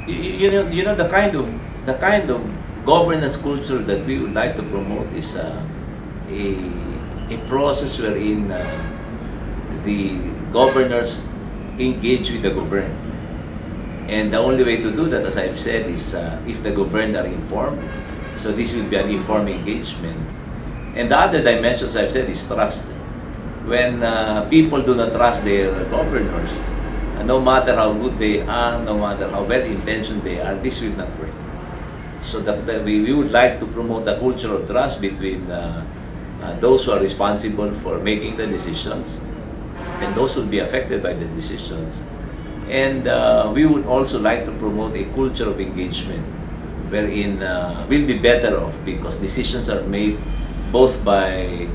you know the kind of governance culture that we would like to promote is a process wherein the governors engage with the governed. And the only way to do that, as I've said, is if the governed are informed. So this will be an informed engagement. And the other dimensions I've said is trust. When people do not trust their governors, no matter how good they are, no matter how well-intentioned they are, this will not work. So that we would like to promote the culture of trust between those who are responsible for making the decisions and those who will be affected by the decisions. And we would also like to promote a culture of engagement wherein we'll be better off because decisions are made both by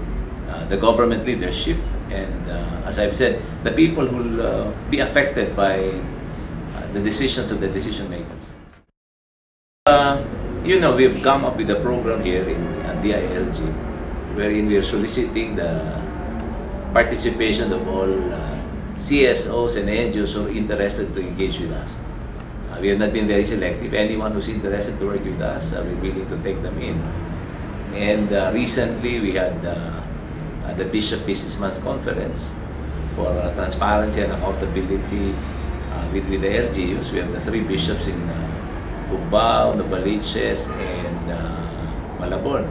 the government leadership and, as I've said, the people who will be affected by the decisions of the decision makers. You know, we've come up with a program here in DILG wherein we are soliciting the participation of all CSOs and NGOs who are interested to engage with us. We have not been very selective. Anyone who's interested to work with us, we're willing to take them in. And recently we had the Bishop Businessman's Conference for transparency and accountability with the LGUs. We have the 3 bishops in Cubao, Novaliches, and Malabon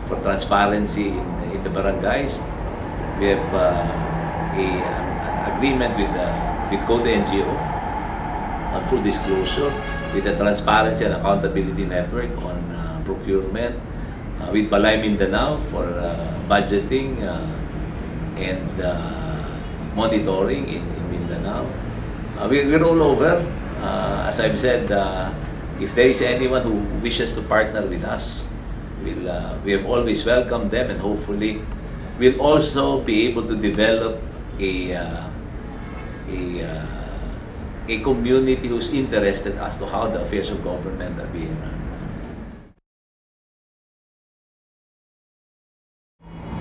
for transparency in the barangays. We have an agreement with Code NGO on full disclosure, with the Transparency and Accountability Network on procurement, with Balay Mindanao for budgeting and monitoring in Mindanao. We're all over. As I've said, if there is anyone who wishes to partner with us, we have always welcomed them, and hopefully we'll also be able to develop a community who's interested as to how the affairs of government are being run.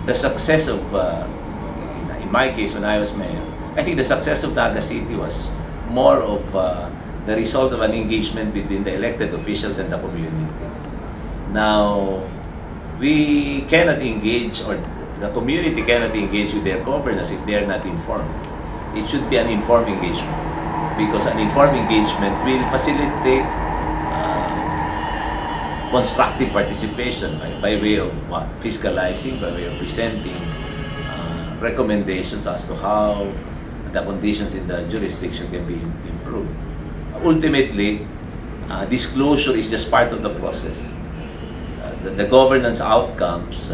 The success of, in my case, when I was mayor, I think the success of Naga City was more of the result of an engagement between the elected officials and the community. Now, we cannot engage, or the community cannot engage with their governors if they are not informed. It should be an informed engagement, because an informed engagement will facilitate constructive participation by way of fiscalizing, by way of presenting recommendations as to how the conditions in the jurisdiction can be improved. Ultimately, disclosure is just part of the process. The governance outcomes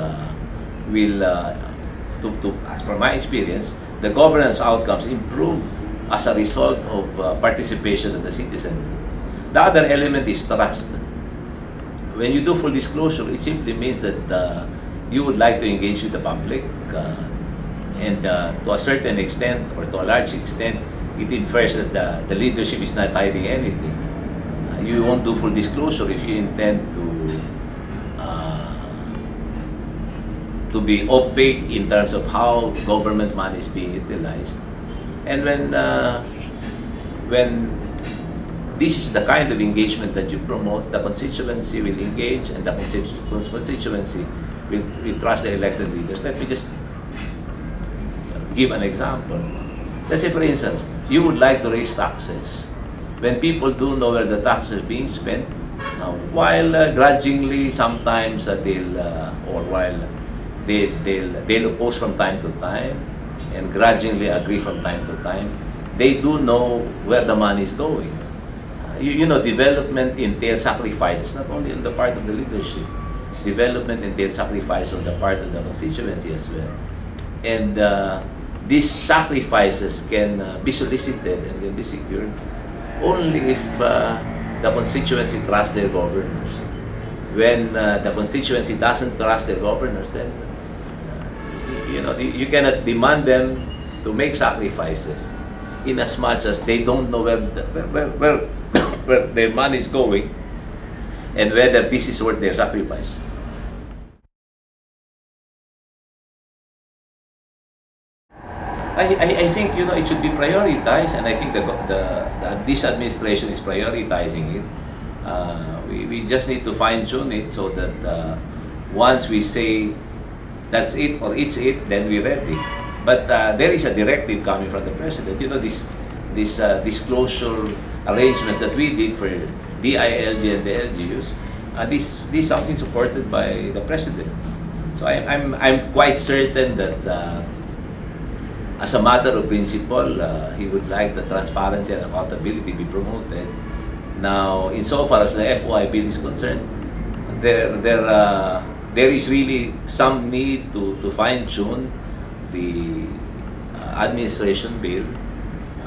will, as from my experience, the governance outcomes improve as a result of participation of the citizen. The other element is trust. When you do full disclosure, it simply means that you would like to engage with the public, and to a certain extent, or to a large extent, it infers that the leadership is not hiding anything. You won't do full disclosure if you intend to be opaque in terms of how government money is being utilized. And when this is the kind of engagement that you promote, the constituency will engage, and the constituency will trust the elected leaders. Let me just give an example. Let's say, for instance, you would like to raise taxes. When people do know where the taxes are being spent, while grudgingly sometimes they'll oppose from time to time and grudgingly agree from time to time, they do know where the money is going. You know, development entails sacrifices, not only on the part of the leadership. Development entails sacrifice on the part of the constituency as well. And these sacrifices can be solicited and can be secured only if the constituency trusts their governors. When the constituency doesn't trust their governors, then you know, you cannot demand them to make sacrifices in as much as they don't know where their money is going and whether this is worth their sacrifice. I think, you know, it should be prioritized, and I think this administration is prioritizing it. We just need to fine-tune it so that once we say that's it or it's it, then we're ready. But there is a directive coming from the president. You know, this disclosure arrangements that we did for DILG and the LGUs, this is something supported by the president. So I'm quite certain that as a matter of principle, he would like the transparency and accountability be promoted. Now, insofar as the FOI bill is concerned, there is really some need to fine-tune the administration bill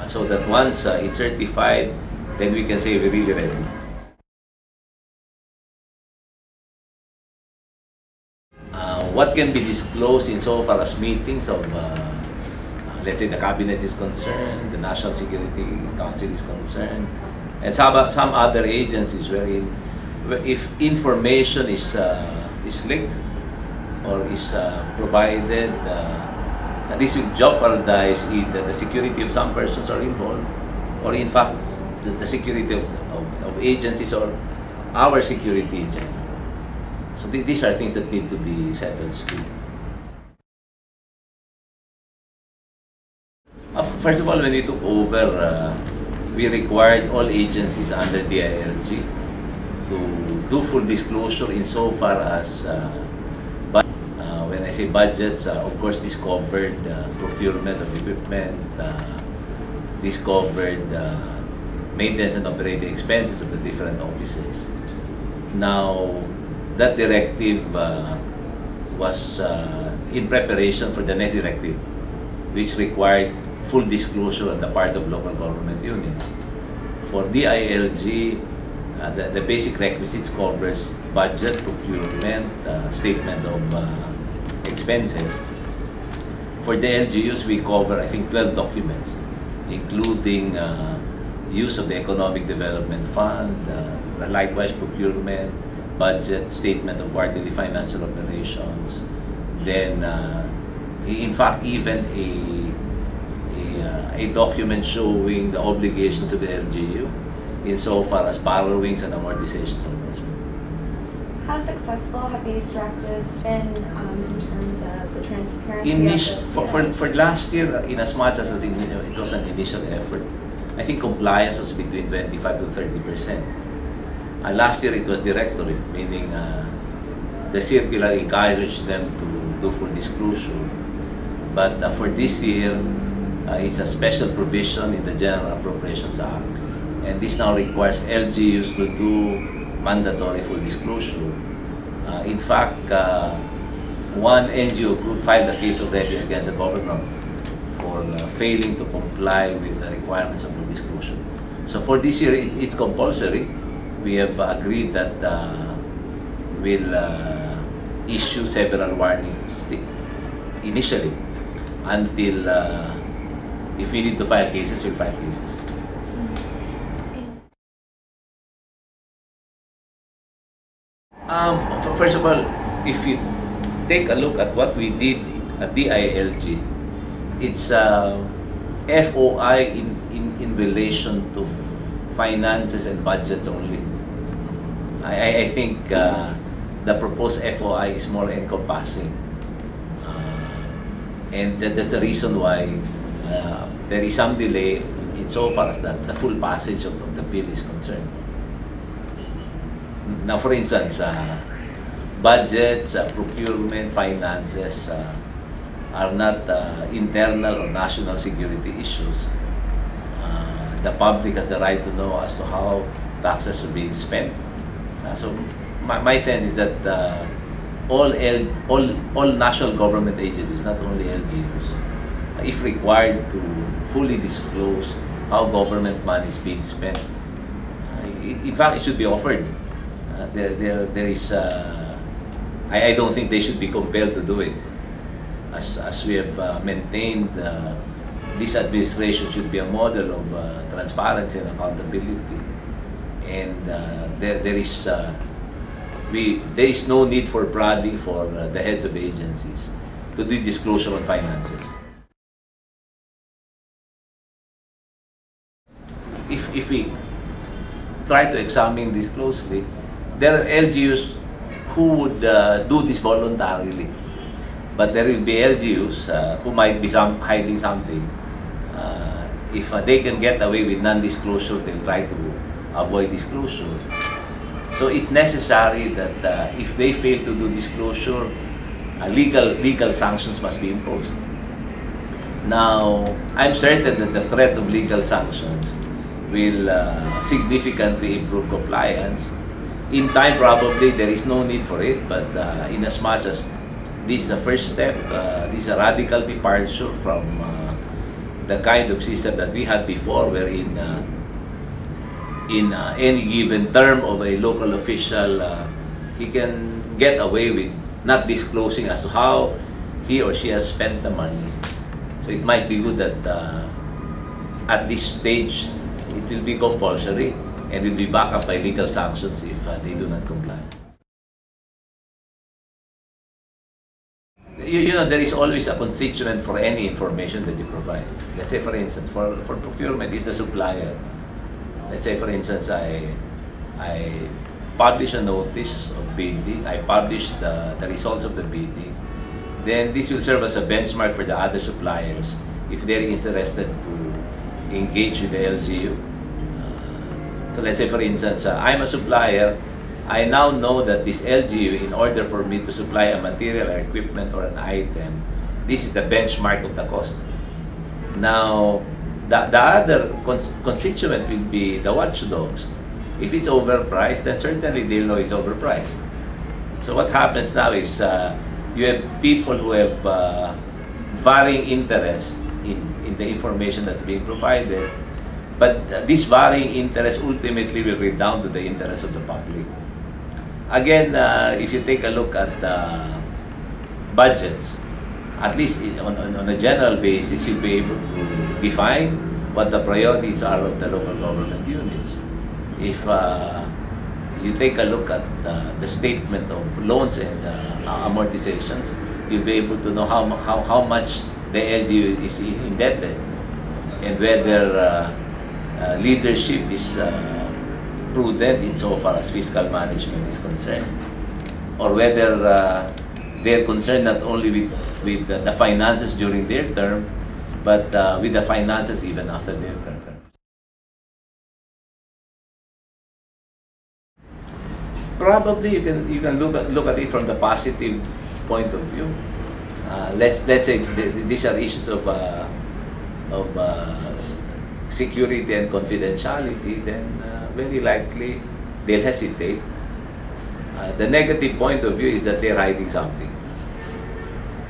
so that once it's certified, then we can say we're really ready. What can be disclosed insofar as meetings of, let's say, the cabinet is concerned, the National Security Council is concerned, and some other agencies wherein if information is leaked or is provided, this will jeopardize either the security of some persons are involved, or in fact the security of agencies or our security in general. So these are things that need to be settled still. First of all, when we took over, we required all agencies under DILG to do full disclosure insofar as, when I say budgets, of course this covered procurement of equipment, this covered maintenance and operating expenses of the different offices. Now, that directive was in preparation for the next directive, which required full disclosure on the part of local government units. For DILG, the basic requisites covers budget, procurement, statement of expenses. For the LGUs, we cover, I think, 12 documents, including use of the Economic Development Fund, likewise procurement, budget, statement of quarterly financial operations, then in fact even a document showing the obligations of the LGU insofar as borrowings and amortizations of those. How successful have these directives been in terms of the transparency? For last year, in as much as it was an initial effort, I think compliance was between 25 to 30%. Last year it was directory, meaning the circular encouraged them to do full disclosure. But for this year, it's a special provision in the General Appropriations Act. And this now requires LGUs to do mandatory full disclosure. In fact, one NGO group filed a case already against the government for failing to comply with the requirements of full disclosure. So for this year, it's compulsory. We have agreed that we'll issue several warnings initially until if we need to file cases, we'll file cases. First of all, if you take a look at what we did at DILG, it's FOI in relation to finances and budgets only. I think the proposed FOI is more encompassing. And that's the reason why there is some delay insofar as the full passage of the bill is concerned. Now, for instance, budgets, procurement, finances are not internal or national security issues. The public has the right to know as to how taxes are being spent. So my sense is that all national government agencies, not only LGUs, if required to fully disclose how government money is being spent, in fact, it should be offered. There is, I don't think they should be compelled to do it. As we have maintained, this administration should be a model of transparency and accountability. And there is no need for prodding for the heads of agencies to do disclosure on finances. if we try to examine this closely, there are LGUs who would do this voluntarily, but there will be LGUs who might be hiding something. If they can get away with non-disclosure, they'll try to avoid disclosure. So it's necessary that if they fail to do disclosure, legal sanctions must be imposed. Now, I'm certain that the threat of legal sanctions will significantly improve compliance. In time, probably there is no need for it, but in as much as this is a first step, this is a radical departure from the kind of system that we had before, wherein in any given term of a local official, he can get away with not disclosing as to how he or she has spent the money. So it might be good that at this stage, it will be compulsory and will be backed up by legal sanctions if they do not comply. You know, there is always a constituent for any information that you provide. Let's say, for instance, for procurement, it's the supplier. Let's say, for instance, I publish a notice of bidding, I publish the results of the bidding, then this will serve as a benchmark for the other suppliers if they're interested to engage with the LGU. So let's say, for instance, I'm a supplier. I now know that this LGU, in order for me to supply a material or equipment or an item, this is the benchmark of the cost. Now, the other constituent will be the watchdogs. If it's overpriced, then certainly they'll know it's overpriced. So what happens now is you have people who have varying interests in the information that's being provided, but this varying interest ultimately will redound to the interest of the public. Again, if you take a look at budgets, at least on a general basis, you'll be able to define what the priorities are of the local government units. If you take a look at the statement of loans and amortizations, you'll be able to know how much the LGU is indebted and whether leadership is prudent insofar as fiscal management is concerned, or whether they're concerned not only with the finances during their term, but with the finances even after their term. Probably you can look at it from the positive point of view. Let's say these are issues of security and confidentiality, then very likely they'll hesitate. The negative point of view is that they're hiding something.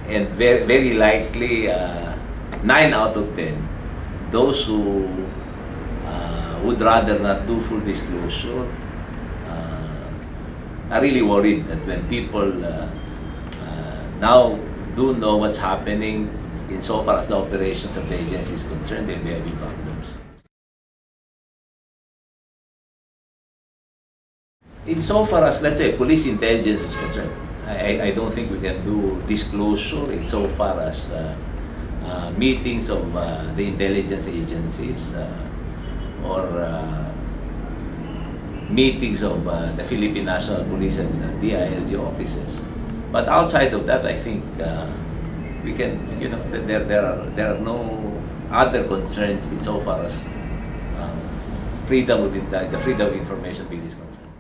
And very likely, 9 out of 10, those who would rather not do full disclosure are really worried that when people now do know what's happening insofar as the operations of the agency is concerned, they'll be having problems. Insofar as, let's say, police intelligence is concerned, I don't think we can do disclosure insofar as meetings of the intelligence agencies or meetings of the Philippine National Police and DILG offices. But outside of that, I think we can, you know, there are no other concerns insofar as freedom of the Freedom of Information Bill is concerned.